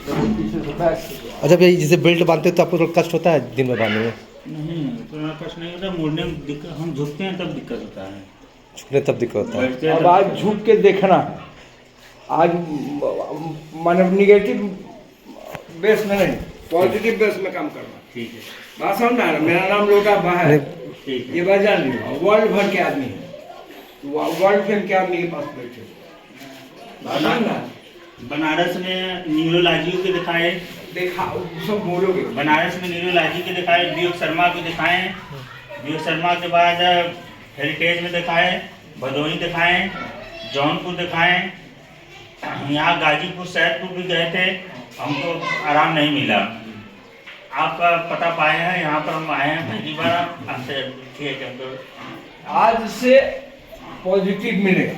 अच्छा भैया, जैसे बेल्ट बांधते हैं तो आपको थोड़ा कष्ट होता है दिन में बांधने में? नहीं, उतना कष्ट नहीं होता, मुड़ने में दिक्कत, हम झुकते हैं तब दिक्कत होता है, झुकने तब दिक्कत होता है। बैठते हैं अब तब आज दिक्कत झुक के देखना है। आज मानव निगेटिव बेस में नहीं, पॉजिटिव बेस में काम करना। ठीक है, बात समझ में आ रहा है? मेरा नाम लोटा बहा है, ठीक है। ये बात जान लीजिए। वर्ल्ड भर के आदमी है, वर्ल्ड फेम के आदमी के पास बैठे। बात समझ में आ रहा है? बनारस में न्यूरोलॉजी के दिखाए, देखा सब बोलोगे। बनारस में न्यूरोलॉजी के दिखाए, विवेक शर्मा को दिखाए, विवेक शर्मा के बाद हेरिटेज में दिखाए, भदोही दिखाए, जौनपुर दिखाए, यहाँ गाजीपुर सैदपुर भी गए थे, हमको आराम नहीं मिला। आपका पता पाए हैं, यहाँ पर हम आए हैं पहली बार, आपसे ठीक है। हमको आज से पॉजिटिव मिलेगा,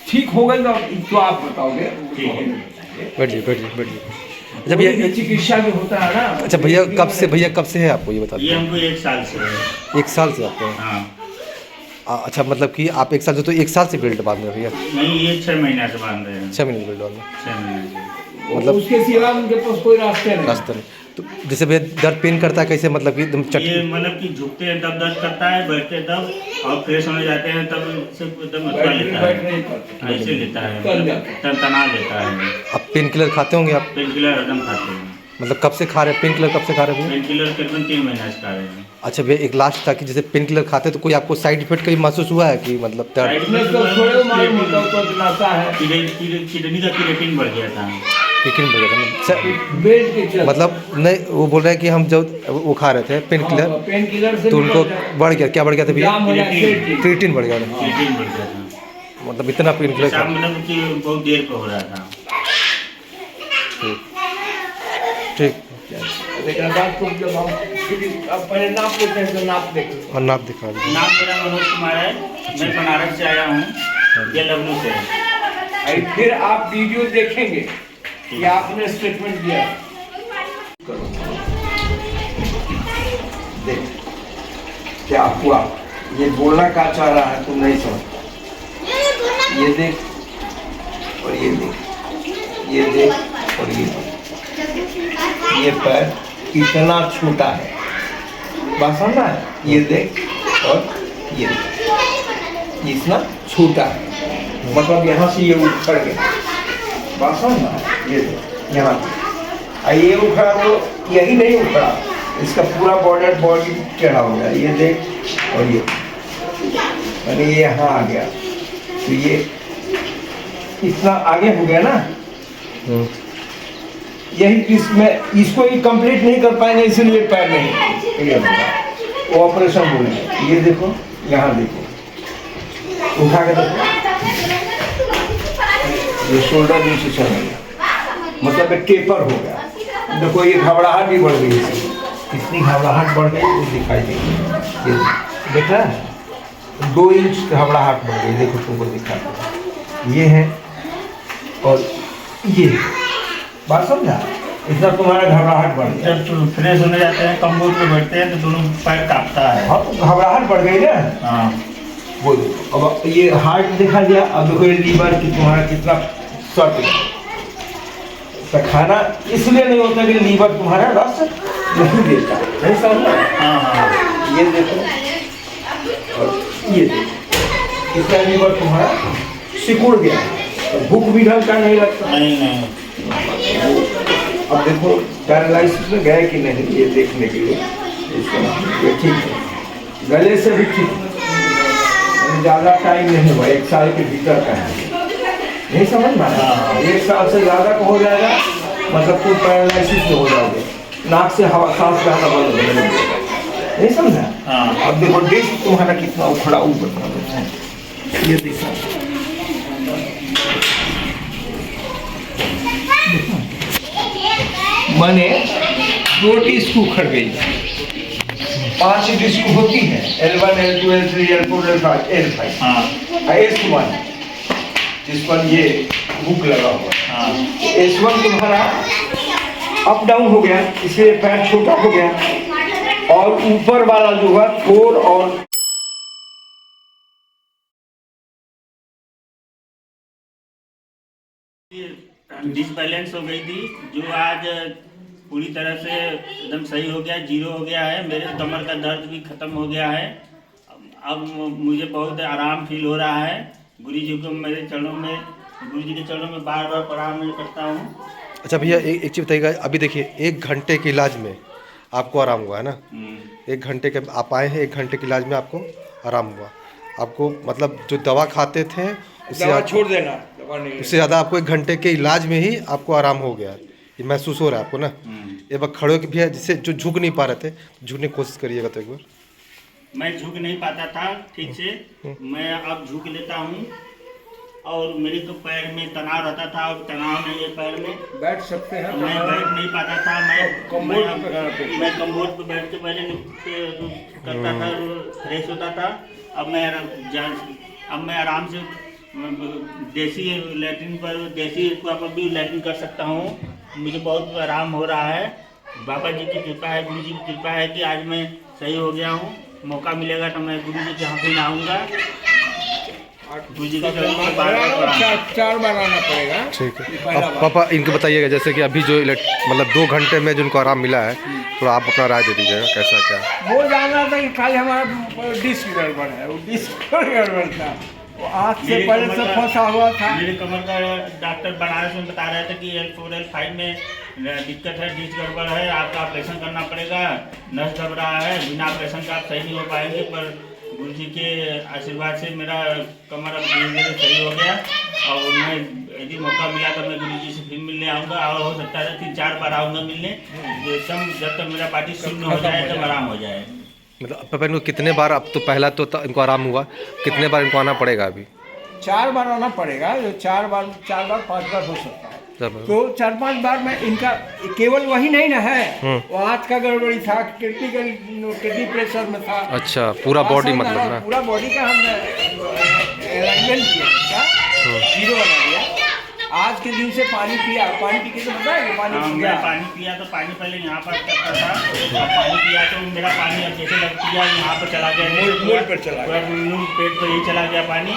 ठीक होगा तो आप बताओगे। ठीक है, बैठिए बैठिए बैठिए। अच्छा कोई भी भैया, चिकित्सा भी होता है ना। अच्छा भैया कब से है आपको ये बता ये दीजिए? हमको 1 साल से है। 1 साल से आपको है? हाँ, अच्छा, मतलब कि आप 1 साल से, तो 1 साल से बेल्ट बांध रहे हैं भैया? नहीं, ये 6 महीना से बांध रहे हैं। 6 महीने बेल्ट बांध रहे हैं? 6 महीने से। मतलब उसके सिवा उनके पास कोई रास्ते नहीं। रास्ता नहीं। तो जैसे भैया दर्द पेन करता है कैसे, मतलब कि एकदम ये मतलब कि झुकते हैं तब दर्द करता है, बैठते तब, और फ्रेश होने जाते हैं तब सिर्फ एकदम अच्छा लेता बैठ है, नहीं पाते। ऐसे लेता है, तन मतलब जाता तना लेता है। आप पेन किलर खाते होंगे आप? पेन किलर एकदम खाते हैं, मतलब कब से खा रहे हैं पेन किलर, कब से खा रहे हैं भैया? पेन किलर करीबन 3 महीना से खा रहे हैं। अच्छा भैया, एक लास्ट था कि जैसे पेन किलर खाते हैं तो कोई आपको साइड इफेक्ट कभी महसूस हुआ है कि मतलब दर्द? साइड इतने तो थोड़े मालूम होता है, तो दिलाता है। किडनी का क्रिएटिन बढ़ गया था। लेकिन बढ़िया था ना सर, बेड के चलते। मतलब नहीं, वो बोल रहे हैं कि हम जब वो खा रहे थे पेन किलर पेन किलर से तो भी उनको बढ़ जाता है। बढ़ गया, क्या बढ़ गया था भैया? जाम हो जाता है। क्रिएटिन बढ़ गया था। क्रिएटिन बढ़ गया था, मतलब इतना पेन किलर शाम मतलब कि बहुत देर पर हो रहा था। ठीक। लेकिन बात को जब हम अब पहले नाप लेते हैं तो नाप देखो। और नाप दिखा दीजिए। नाम मेरा मनोज कुमार है, मैं बनारस से आया हूँ, ये लखनऊ से है। और फिर आप वीडियो देखेंगे कि आपने स्टेटमेंट दिया। देख क्या हुआ, ये बोलना क्या चाह रहा है तुम नहीं समझ। ये देख और ये देख, ये देख और ये देख, ये पैर कितना छोटा है, बात समझना है? ये देख और ये देख, इतना छोटा है, मतलब यहाँ से ये उखड़ गया, बात समझना है? ये देख यहाँ से ये उखड़ा, तो यही नहीं उखड़ा, इसका पूरा बॉडी टेढ़ा हो गया। ये देख और ये यानी ये यहाँ आ गया, तो ये इतना आगे हो गया ना। यही इसमें इसको ही कंप्लीट नहीं कर पाएंगे, इसलिए पैर नहीं ये वो ऑपरेशन बोले। ये देखो, यहाँ देखो, उठा के देखो, ये शोल्डर नीचे चल गया, मतलब एक टेपर हो गया। देखो ये घबराहट भी बढ़ गई, कितनी घबराहट बढ़ गई वो दिखाई देगी। ये देख रहा है, 2 इंच घबराहट बढ़ गई, देखो तुमको दिखा। ये है और ये, बात समझा? इतना तुम्हारा घबराहट बढ़ गया। जब फ्रेश होने जाते हैं, कम्बोर्ड पे बैठते हैं तो दोनों पैर कांपता है। हाँ, तो घबराहट बढ़ गई ना। हाँ, वो देखो, अब ये हार्ट देखा गया, अब देखो ये लीवर की तुम्हारा कितना सट गया। तो खाना इसलिए नहीं होता कि लीवर तुम्हारा रस नहीं देता, नहीं समझना? हाँ, हाँ। ये देखो और ये देखो, कितना लीवर तुम्हारा सिकुड़ गया, तो भूख भी ढंग का नहीं लगता। नहीं नहीं, अब देखो पैरालिसिस में गए कि नहीं, ये देखने के लिए इसको ये ठीक है, गले से भी ठीक है, ज़्यादा टाइम नहीं हुआ, 1 साल के भीतर का है, नहीं समझ में आया? 1 साल से ज़्यादा का हो जाएगा, मतलब तुम पैरालिसिस में हो जाओगे, नाक से हवा सांस जाना बंद हो जाएगा, नहीं समझा? हाँ। अब देखो डिस्क तुम्हारा कितना उखड़ा ऊपर, ये देखो मैंने 2 डिस्क उखड़ गई, 5 डिस्क होती है, L1 L2 L3 L4 L5 L5 हाँ, S1 जिस पर ये बुक लगा हुआ, हाँ। S1 तुम्हारा अप डाउन हो गया, इसलिए पैर छोटा हो गया, और ऊपर वाला जो है 4 और डिसबैलेंस हो गई थी, जो आज पूरी तरह से एकदम सही हो गया, जीरो हो गया है। मेरे कमर का दर्द भी खत्म हो गया है। अब मुझे बहुत आराम फील हो रहा है। गुरु जी को मेरे चरणों में, गुरु जी के चरणों में बार बार प्रणाम मैं करता हूँ। अच्छा भैया, एक चीज़ बताइएगा, अभी देखिए 1 घंटे के इलाज में आपको आराम हुआ है ना? 1 घंटे के आप आए हैं, 1 घंटे के इलाज में आपको आराम हुआ। आपको मतलब जो दवा खाते थे दवा छोड़ देना, दवा नहीं उससे ज़्यादा आपको 1 घंटे के इलाज में ही आपको आराम हो गया। ये महसूस हो रहा है आपको ना? एक बार खड़े होकर भैया, जिससे जो झुक नहीं पा रहे थे, झुकने की कोशिश करिएगा तो एक बार। मैं झुक नहीं पाता था ठीक से, मैं अब झुक लेता हूँ। और मेरे तो पैर में तनाव रहता था, अब तनाव नहीं है पैर में। बैठ सकते हैं। मैं बैठ नहीं पाता था। मैं कम्बोर्ड पे बैठ के पहले करता था, फ्रेश होता था। अब मैं आराम से देसी लैट्रिन पर, देसी कुआं पर भी लैट्रिन कर सकता हूँ। मुझे बहुत आराम हो रहा है। बाबा जी की कृपा है, गुरु जी की कृपा है कि आज मैं सही हो गया हूँ। मौका मिलेगा तो मैं गुरु जी के यहाँ पे आऊँगा। गुरु जी के चरणों में चार बार आना पड़ेगा। ठीक है। अब पापा इनको बताइएगा, जैसे कि अभी जो मतलब 2 घंटे में जिनको आराम मिला है, थोड़ा आप अपना राय दे दीजिएगा कैसा क्या। वो जाना था कि खाली हमारा डिस्क गड़बड़ है, वो डिस्क गड़बड़ था, वो आँख से पहले से फंसा हुआ था। मेरे कमर का डॉक्टर बनारस में बता रहे थे कि L4 L5 में दिक्कत है, डिस्क गड़बड़ है, आपका ऑपरेशन करना पड़ेगा, नस दब रहा है, बिना ऑपरेशन का आप सही नहीं हो पाएंगे। पर गुरु जी के आशीर्वाद से मेरा कमर अब धीरे धीरे सही हो गया। और मैं यदि मौका मिला तो मैं गुरु जी से फिर मिलने आऊँगा, और हो सकता है 3-4 बार आऊँगा मिलने, एकदम जब तक मेरा पार्टी शून्य हो जाए तब आराम हो जाए। मतलब पापा इनको कितने बार, अब तो पहला तो इनको आराम हुआ, कितने बार इनको आना पड़ेगा अभी? 4 बार आना पड़ेगा। जो 4 बार 5 बार हो सकता है। तो 4-5 बार में इनका केवल वही नहीं ना है, वो आँख का गड़बड़ी था, किडनी प्रेशर में था। अच्छा, पूरा बॉडी मतलब ना? पूरा बॉडी का हमने अलाइनमेंट किया, जीरो बना दिया। आज के दिन से पानी पिया, पानी पी के तो बताया कि पानी पी गया। पानी पिया तो पानी पहले यहाँ पर करता था, और पानी पिया तो मेरा पानी अब जैसे लग पिया यहाँ पर चला गया, मूल पर चला गया, पेट पर ही चला गया पानी।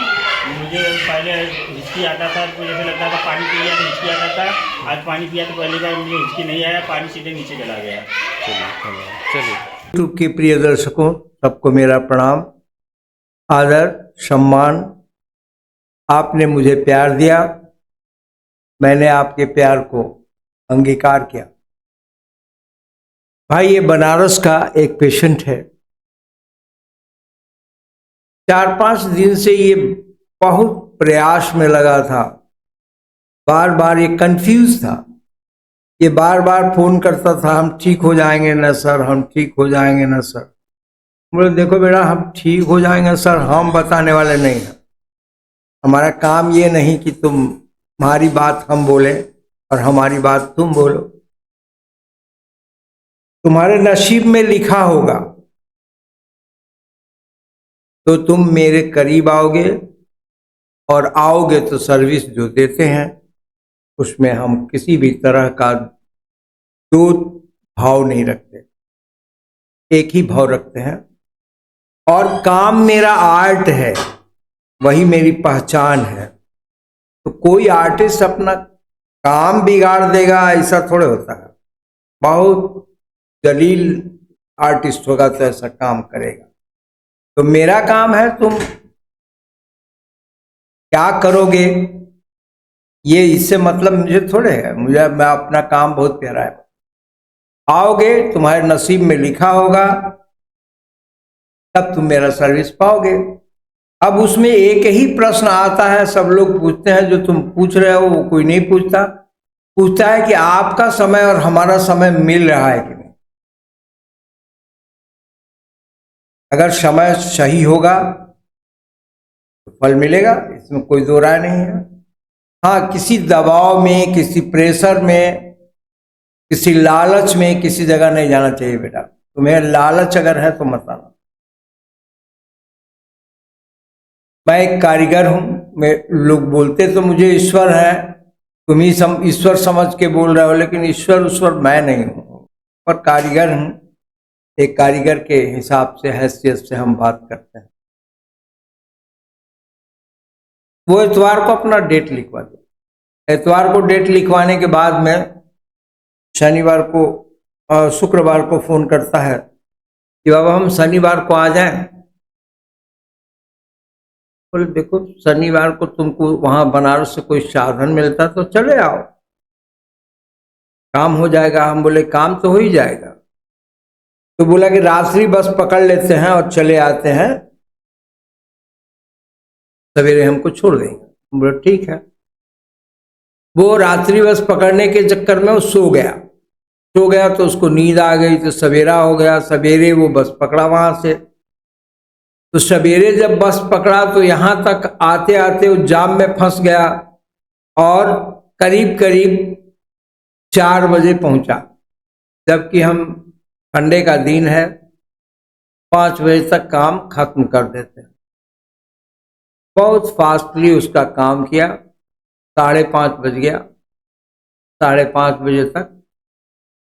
मुझे पहले हिचकी आता था, तो जैसे लगता था पानी पिया तो हिचकी आता था। आज पानी पिया तो पहले बार मुझे हिचकी नहीं आया, पानी सीधे नीचे चला गया। चलिए। यूट्यूब के प्रिय दर्शकों, सबको मेरा प्रणाम, आदर, सम्मान। आपने मुझे प्यार दिया, मैंने आपके प्यार को अंगीकार किया। भाई, ये बनारस का एक पेशेंट है। 4-5 दिन से ये बहुत प्रयास में लगा था, बार बार ये कंफ्यूज था। ये बार बार फोन करता था, हम ठीक हो जाएंगे ना सर, हम ठीक हो जाएंगे ना सर। बोले देखो बेटा, हम ठीक हो जाएंगे सर, हम बताने वाले नहीं हैं। हमारा काम ये नहीं कि तुम्हारी बात हम बोले और हमारी बात तुम बोलो। तुम्हारे नसीब में लिखा होगा तो तुम मेरे करीब आओगे, और आओगे तो सर्विस जो देते हैं उसमें हम किसी भी तरह का दो भाव नहीं रखते, एक ही भाव रखते हैं। और काम मेरा आर्ट है, वही मेरी पहचान है। तो कोई आर्टिस्ट अपना काम बिगाड़ देगा ऐसा थोड़े होता है। बहुत जलील आर्टिस्ट होगा तो ऐसा काम करेगा। तो मेरा काम है, तुम क्या करोगे ये इससे मतलब मुझे थोड़े है। मैं अपना काम बहुत प्यारा है। आओगे, तुम्हारे नसीब में लिखा होगा, तब तुम मेरा सर्विस पाओगे। अब उसमें एक ही प्रश्न आता है, सब लोग पूछते हैं, जो तुम पूछ रहे हो वो कोई नहीं पूछता। पूछता है कि आपका समय और हमारा समय मिल रहा है कि नहीं। अगर समय सही होगा तो फल मिलेगा, इसमें कोई दो राय नहीं है। हाँ, किसी दबाव में, किसी प्रेशर में, किसी लालच में किसी जगह नहीं जाना चाहिए बेटा। तुम्हें लालच अगर है तो मत आना। मैं एक कारीगर हूं। मैं लोग बोलते तो मुझे ईश्वर है, तुम ही ईश्वर समझ के बोल रहे हो, लेकिन ईश्वर मैं नहीं हूं, पर कारीगर हूं। एक कारीगर के हिसाब से, हैसियत से हम बात करते हैं। वो इतवार को अपना डेट लिखवा दो, एतवार को डेट लिखवाने के बाद में शनिवार को शुक्रवार को फोन करता है कि बाबा हम शनिवार को आ जाएं। बोले देखो शनिवार को तुमको वहां बनारस से कोई साधन मिलता तो चले आओ, काम हो जाएगा। हम बोले काम तो हो ही जाएगा। तो बोला कि रात्रि बस पकड़ लेते हैं और चले आते हैं, सवेरे हमको छोड़ देंगे। बोले ठीक है। वो रात्रि बस पकड़ने के चक्कर में वो सो गया तो उसको नींद आ गई, तो सवेरा हो गया। सवेरे वो बस पकड़ा वहां से, तो सवेरे जब बस पकड़ा तो यहाँ तक आते आते वो जाम में फंस गया और करीब करीब 4 बजे पहुंचा, जबकि हम संडे का दिन है, 5 बजे तक काम खत्म कर देते हैं। बहुत फास्टली उसका काम किया। 5:30 बज गया। 5:30 बजे तक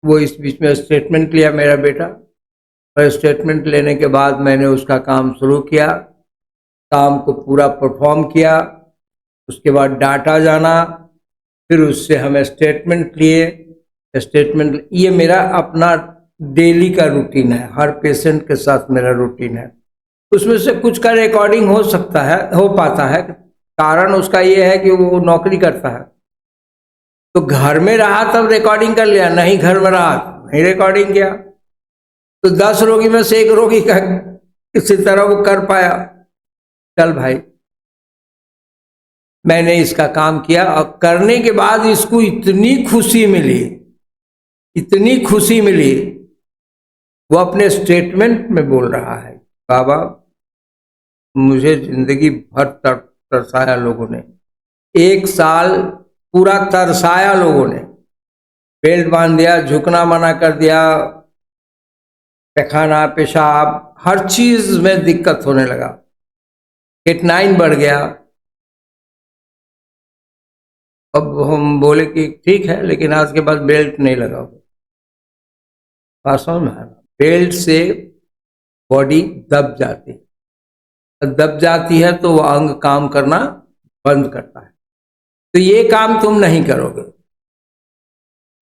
वो इस बीच में स्टेटमेंट लिया मेरा बेटा, और स्टेटमेंट लेने के बाद मैंने उसका काम शुरू किया। काम को पूरा परफॉर्म किया। उसके बाद डाटा जाना, फिर उससे हमें स्टेटमेंट लिए। स्टेटमेंट ये मेरा अपना डेली का रूटीन है, हर पेशेंट के साथ मेरा रूटीन है। उसमें से कुछ का रिकॉर्डिंग हो सकता है, हो पाता है। कारण उसका ये है कि वो नौकरी करता है, तो घर में रहा तब रिकॉर्डिंग कर लिया, नहीं घर में रहा नहीं रिकॉर्डिंग किया। तो 10 रोगी में से 1 रोगी का किसी तरह वो कर पाया। चल भाई, मैंने इसका काम किया और करने के बाद इसको इतनी खुशी मिली, वो अपने स्टेटमेंट में बोल रहा है, बाबा मुझे जिंदगी भर तरसाया लोगों ने, 1 साल पूरा तरसाया लोगों ने, बेल्ट बांध दिया, झुकना मना कर दिया, पैखाना पेशाब हर चीज में दिक्कत होने लगा, Cat9 बढ़ गया। अब हम बोले कि ठीक है, लेकिन आज के बाद बेल्ट नहीं लगाओ। बात समझ में आ रहा? बेल्ट से बॉडी दब जाती है, तो वह अंग काम करना बंद करता है। तो ये काम तुम नहीं करोगे।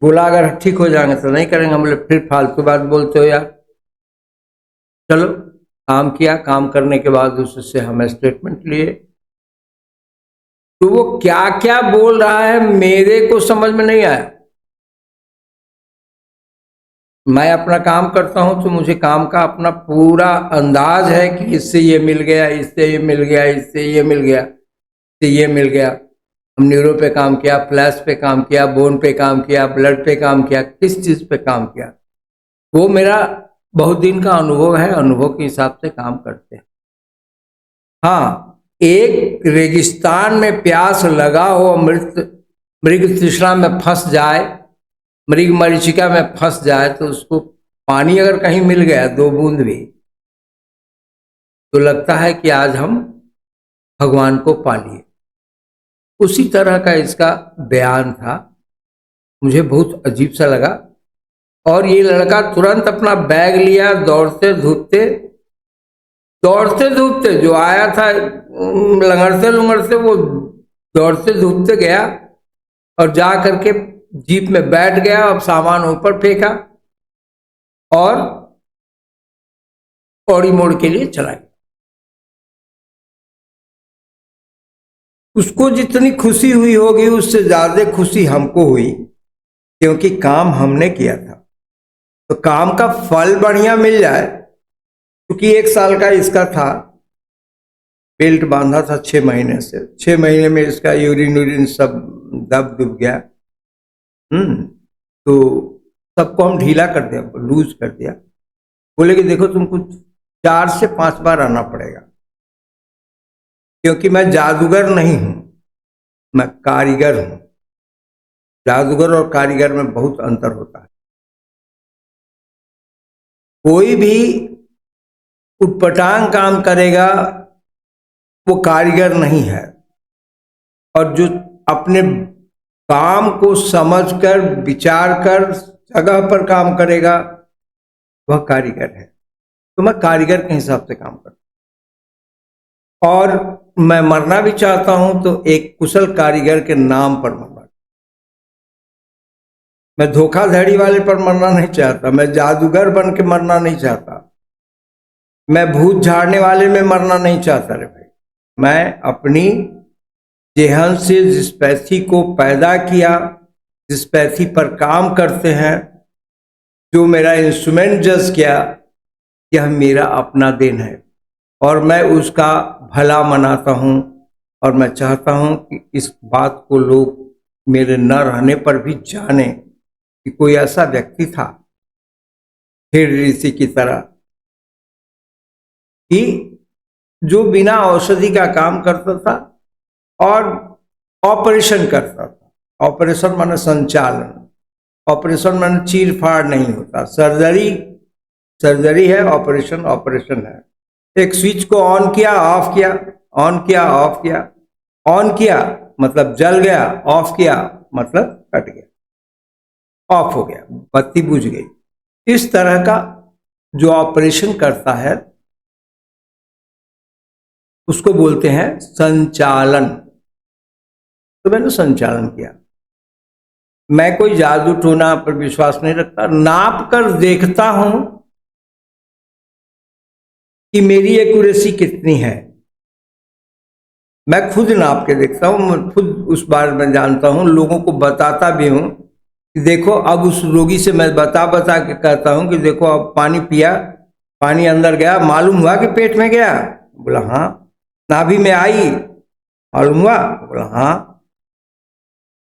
बोला अगर ठीक हो जाएंगे तो नहीं करेंगे। हम बोले फिर फालतू बात बोलते हो यार। चलो काम किया। काम करने के बाद उससे हमें स्टेटमेंट लिए। तो वो क्या क्या बोल रहा है मेरे को समझ में नहीं आया। मैं अपना काम करता हूं तो मुझे काम का अपना पूरा अंदाज है कि इससे ये मिल गया, इससे ये मिल गया, इससे ये मिल गया, इससे ये मिल गया। हम न्यूरो पे काम किया, फ्लैश पे काम किया, बोन पे काम किया, ब्लड पे काम किया, किस चीज पे काम किया, वो मेरा बहुत दिन का अनुभव है। अनुभव के हिसाब से काम करते हैं। हाँ, एक रेगिस्तान में प्यास लगा हो, मृग तृष्णा में फंस जाए, मृग मरीचिका में फंस जाए, तो उसको पानी अगर कहीं मिल गया 2 बूंद भी, तो लगता है कि आज हम भगवान को पा लिए। उसी तरह का इसका बयान था। मुझे बहुत अजीब सा लगा। और ये लड़का तुरंत अपना बैग लिया, दौड़ते धूपते जो आया था, लंगड़ते लुंगड़ते, वो दौड़ते धूपते गया और जा करके जीप में बैठ गया और सामान ऊपर फेंका और औड़ी मोड़ के लिए चला गया। उसको जितनी खुशी हुई होगी उससे ज्यादा खुशी हमको हुई, क्योंकि काम हमने किया था। तो काम का फल बढ़िया मिल जाए, क्योंकि 1 साल का इसका था, बेल्ट बांधा था 6 महीने से। 6 महीने में इसका यूरिन सब दब दुब गया। तो सबको हम ढीला कर दिया, लूज कर दिया। बोले कि देखो तुमको 4 से 5 बार आना पड़ेगा, क्योंकि मैं जादूगर नहीं हूं, मैं कारीगर हूं। जादूगर और कारीगर में बहुत अंतर होता है। कोई भी उटपटांग काम करेगा वो कारीगर नहीं है, और जो अपने काम को समझकर विचार कर जगह पर काम करेगा वह कारीगर है। तो मैं कारीगर के हिसाब से काम करता हूं, और मैं मरना भी चाहता हूं तो एक कुशल कारीगर के नाम पर मरना। मैं धोखाधड़ी वाले पर मरना नहीं चाहता, मैं जादूगर बन के मरना नहीं चाहता, मैं भूत झाड़ने वाले में मरना नहीं चाहता रे भाई। मैं अपनी जेहन से जिस पैथी को पैदा किया, जिस पैथी पर काम करते हैं, जो मेरा इंस्ट्रूमेंट जज किया, यह मेरा अपना दिन है और मैं उसका भला मनाता हूँ। और मैं चाहता हूँ कि इस बात को लोग मेरे न रहने पर भी जाने कि कोई ऐसा व्यक्ति था फिर ऋषि की तरह कि जो बिना औषधि का काम करता था और ऑपरेशन करता था। ऑपरेशन माने संचालन, ऑपरेशन माने चीर फाड़ नहीं होता। सर्जरी सर्जरी है, ऑपरेशन ऑपरेशन है। एक स्विच को ऑन किया ऑफ किया, ऑन किया ऑफ किया, ऑन किया मतलब जल गया, ऑफ किया मतलब कट गया, ऑफ हो गया, बत्ती बुझ गई। इस तरह का जो ऑपरेशन करता है उसको बोलते हैं संचालन। तो मैंने संचालन किया। मैं कोई जादू टोना पर विश्वास नहीं रखता, नाप कर देखता हूं कि मेरी एक्यूरेसी कितनी है। मैं खुद नाप के देखता हूं, मैं खुद उस बारे में जानता हूं, लोगों को बताता भी हूं कि देखो। अब उस रोगी से मैं बता के कहता हूं कि देखो अब पानी पिया, पानी अंदर गया, मालूम हुआ कि पेट में गया? बोला हाँ। नाभि में आई, मालूम हुआ? बोला हाँ।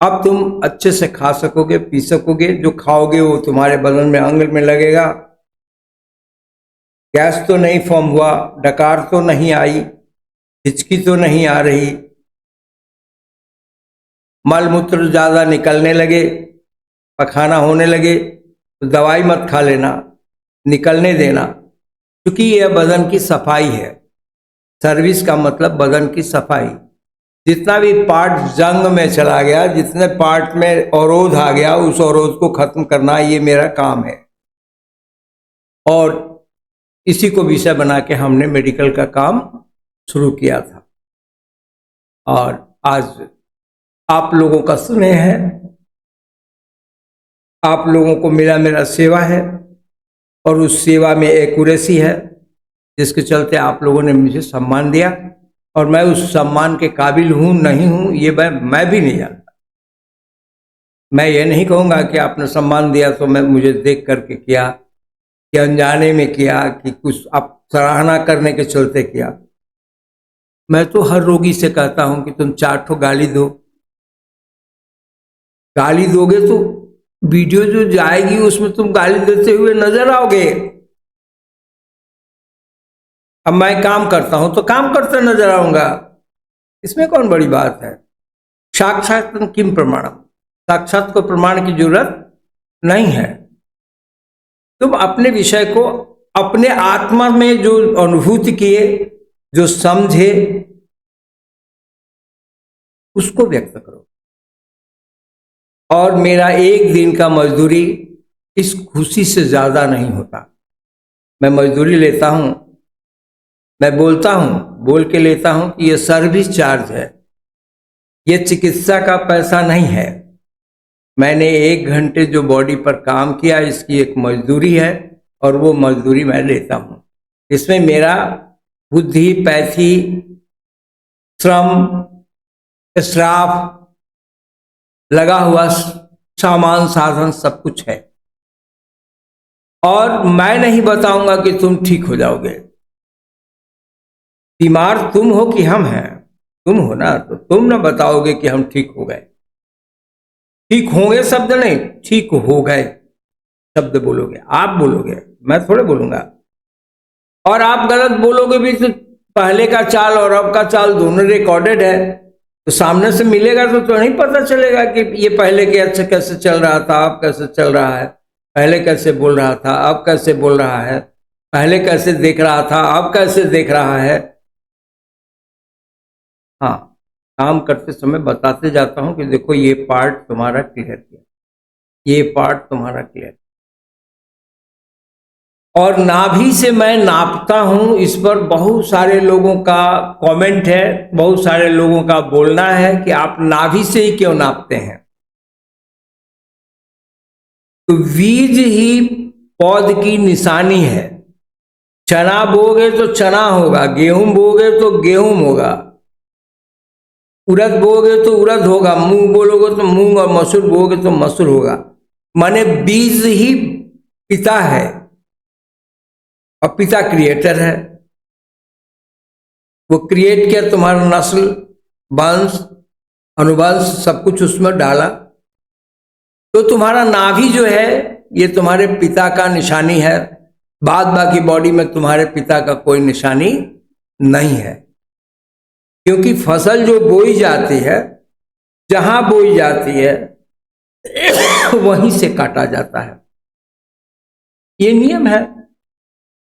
अब तुम अच्छे से खा सकोगे, पी सकोगे, जो खाओगे वो तुम्हारे बदन में अंग में लगेगा। गैस तो नहीं फॉर्म हुआ, डकार तो नहीं आई, हिचकी तो नहीं आ रही, मल मूत्र ज्यादा निकलने लगे, पखाना होने लगे तो दवाई मत खा लेना, निकलने देना, क्योंकि यह बदन की सफाई है। सर्विस का मतलब बदन की सफाई। जितना भी पार्ट जंग में चला गया, जितने पार्ट में अवरोध आ गया, उस अवरोध को खत्म करना ये मेरा काम है। और इसी को विषय बना के हमने मेडिकल का काम शुरू किया था और आज आप लोगों का स्नेह है, आप लोगों को मिला मेरा सेवा है और उस सेवा में एक्यूरेसी है, जिसके चलते आप लोगों ने मुझे सम्मान दिया। और मैं उस सम्मान के काबिल हूं नहीं हूं ये मैं भी नहीं जानता। मैं ये नहीं कहूँगा कि आपने सम्मान दिया तो मैं मुझे देख करके किया, कि अनजाने में किया, कि कुछ आप सराहना करने के चलते किया। मैं तो हर रोगी से कहता हूं कि तुम 4 ठो गाली दो। गाली दोगे तो वीडियो जो जाएगी उसमें तुम गाली देते हुए नजर आओगे। अब मैं काम करता हूं तो काम करते नजर आऊंगा, इसमें कौन बड़ी बात है। साक्षात किम प्रमाणम, साक्षात को प्रमाण की जरूरत नहीं है। तुम अपने विषय को अपने आत्मा में जो अनुभूति किए, जो समझे, उसको व्यक्त करो। और मेरा एक दिन का मजदूरी इस खुशी से ज्यादा नहीं होता। मैं मजदूरी लेता हूं, मैं बोलता हूं, बोल के लेता हूं कि यह सर्विस चार्ज है, यह चिकित्सा का पैसा नहीं है। मैंने 1 घंटे जो बॉडी पर काम किया इसकी एक मजदूरी है और वो मजदूरी मैं लेता हूं। इसमें मेरा बुद्धि, पैथी, श्रम, श्राप लगा हुआ, सामान साधन सब कुछ है। और मैं नहीं बताऊंगा कि तुम ठीक हो जाओगे। बीमार तुम हो कि हम हैं? तुम हो ना, तो तुम ना बताओगे कि हम ठीक हो गए। ठीक होंगे शब्द नहीं, ठीक हो गए शब्द बोलोगे, आप बोलोगे, मैं थोड़े बोलूंगा। और आप गलत बोलोगे भी तो पहले का चाल और अब का चाल दोनों रिकॉर्डेड है, तो सामने से मिलेगा तो नहीं पता चलेगा कि ये पहले के अच्छा कैसे चल रहा था, अब कैसे चल रहा है, पहले कैसे बोल रहा था, अब कैसे बोल रहा है, पहले कैसे देख रहा था, अब कैसे देख रहा है। हाँ, काम करते समय बताते जाता हूं कि देखो ये पार्ट तुम्हारा क्लियर किया, ये पार्ट तुम्हारा क्लियर। और नाभि से मैं नापता हूं, इस पर बहुत सारे लोगों का कमेंट है, बहुत सारे लोगों का बोलना है कि आप नाभि से ही क्यों नापते हैं। तो बीज ही पौध की निशानी है। चना बोगे तो चना होगा, गेहूं बोगे तो गेहूं होगा, उड़द बोगे तो उड़द होगा, मूंग बोलोगे तो मूंग, और मसूर बोगे तो मसूर होगा। माने बीज ही पिता है और पिता क्रिएटर है। वो क्रिएट किया, तुम्हारा नस्ल, वंश, अनुवंश सब कुछ उसमें डाला। तो तुम्हारा नाभि जो है ये तुम्हारे पिता का निशानी है। बाद बाकी बॉडी में तुम्हारे पिता का कोई निशानी नहीं है, क्योंकि फसल जो बोई जाती है, जहां बोई जाती है वहीं से काटा जाता है। ये नियम है,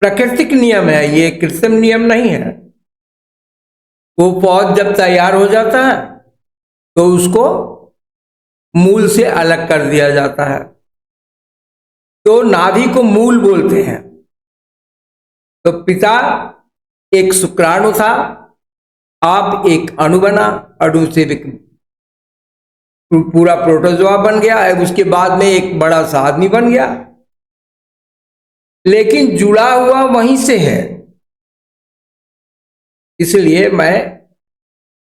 प्राकृतिक नियम है, ये कृत्रिम नियम नहीं है। वो पौध जब तैयार हो जाता है तो उसको मूल से अलग कर दिया जाता है। तो नाभि को मूल बोलते हैं। तो पिता एक शुक्राणु था, आप एक अणु बना, अणु से पूरा प्रोटोजोआ बन गया, उसके बाद में एक बड़ा सा आदमी बन गया, लेकिन जुड़ा हुआ वहीं से है। इसलिए मैं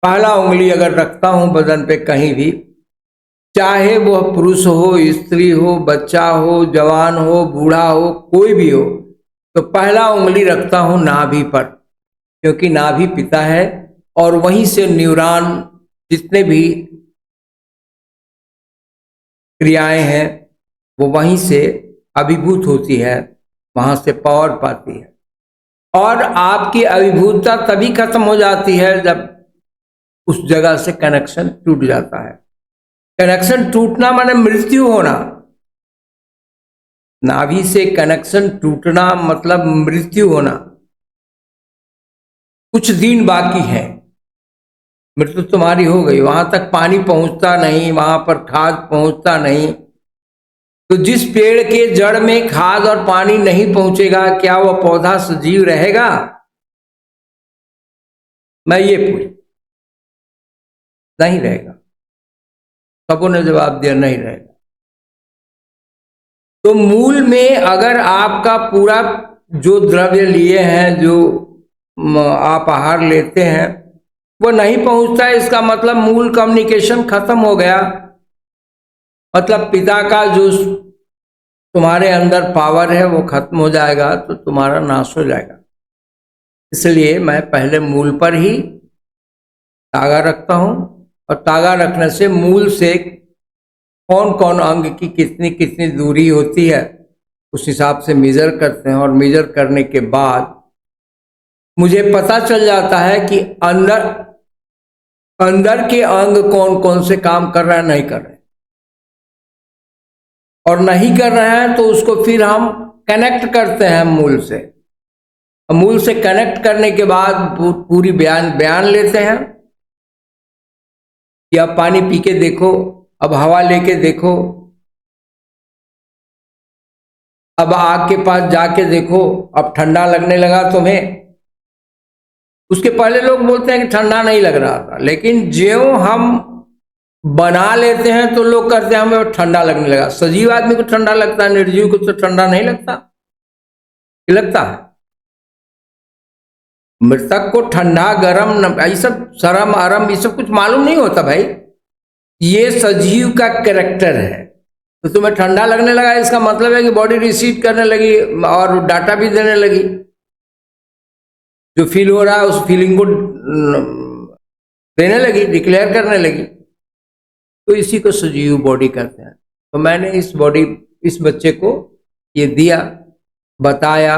पहला उंगली अगर रखता हूं बदन पे कहीं भी, चाहे वह पुरुष हो, स्त्री हो, बच्चा हो, जवान हो, बूढ़ा हो, कोई भी हो, तो पहला उंगली रखता हूं नाभि पर, क्योंकि नाभि पिता है और वहीं से न्यूरॉन, जितने भी क्रियाएं हैं वो वहीं से अभिभूत होती है, वहां से पावर पाती है। और आपकी अभिभूतता तभी खत्म हो जाती है जब उस जगह से कनेक्शन टूट जाता है। कनेक्शन टूटना माने मृत्यु होना। नाभि से कनेक्शन टूटना मतलब मृत्यु होना। कुछ दिन बाकी है, मृत्यु तुम्हारी हो गई। वहां तक पानी पहुंचता नहीं, वहां पर खाद पहुंचता नहीं। तो जिस पेड़ के जड़ में खाद और पानी नहीं पहुंचेगा, क्या वह पौधा सजीव रहेगा? मैं ये पूछ, नहीं रहेगा। सबों ने जवाब दिया नहीं रहेगा। तो मूल में अगर आपका पूरा जो द्रव्य लिए हैं, जो आप आहार लेते हैं, वो नहीं पहुंचता है, इसका मतलब मूल कम्युनिकेशन खत्म हो गया। मतलब पिता का जो तुम्हारे अंदर पावर है वो खत्म हो जाएगा, तो तुम्हारा नाश हो जाएगा। इसलिए मैं पहले मूल पर ही तागा रखता हूं, और तागा रखने से मूल से कौन कौन अंग की कितनी कितनी दूरी होती है उस हिसाब से मेजर करते हैं। और मेजर करने के बाद मुझे पता चल जाता है कि अंदर के अंग कौन कौन से काम कर रहे हैं, नहीं कर रहे हैं। और नहीं कर रहे हैं तो उसको फिर हम कनेक्ट करते हैं मूल से। मूल से कनेक्ट करने के बाद पूरी बयान लेते हैं कि अब पानी पी के देखो, अब हवा लेके देखो, अब आग के पास जाके देखो, अब ठंडा लगने लगा तुम्हें। उसके पहले लोग बोलते हैं कि ठंडा नहीं लग रहा था, लेकिन ज्यों हम बना लेते हैं तो लोग कहते हैं हमें ठंडा लगने लगा। सजीव आदमी को ठंडा लगता है, निर्जीव को तो ठंडा नहीं लगता। लगता है मृतक को ठंडा गरम, ये सब सरम अरम, ये सब कुछ मालूम नहीं होता भाई। ये सजीव का कैरेक्टर है। तो तुम्हें ठंडा लगने लगा, इसका मतलब है कि बॉडी रिसीव करने लगी और डाटा भी देने लगी। जो फील हो रहा है उस फीलिंग को देने लगी, डिक्लेयर करने लगी। तो इसी को सजीव बॉडी कहते हैं। तो मैंने इस बच्चे को ये दिया, बताया,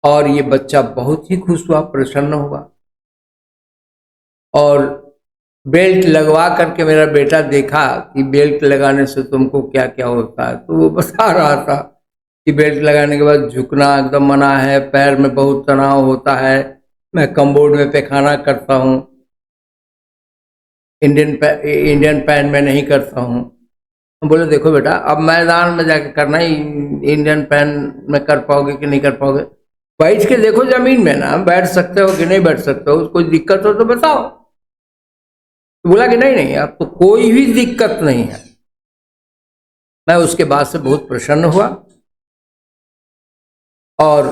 और ये बच्चा बहुत ही खुश हुआ, प्रसन्न हुआ। और बेल्ट लगवा करके मेरा बेटा देखा कि बेल्ट लगाने से तुमको क्या क्या होता है। तो वो बता रहा था कि बेल्ट लगाने के बाद झुकना एकदम मना है, पैर में बहुत तनाव होता है, मैं कम्बोर्ड में पैखाना करता हूँ, इंडियन पैन में नहीं करता हूँ। हम बोले देखो बेटा, अब मैदान में जाके करना ही, इंडियन पैन में कर पाओगे कि नहीं कर पाओगे? बैठ के देखो जमीन में ना, बैठ सकते हो कि नहीं बैठ सकते हो, कोई दिक्कत हो तो बताओ। तो बोला कि नहीं, अब तो कोई भी दिक्कत नहीं है। मैं उसके बाद से बहुत प्रसन्न हुआ और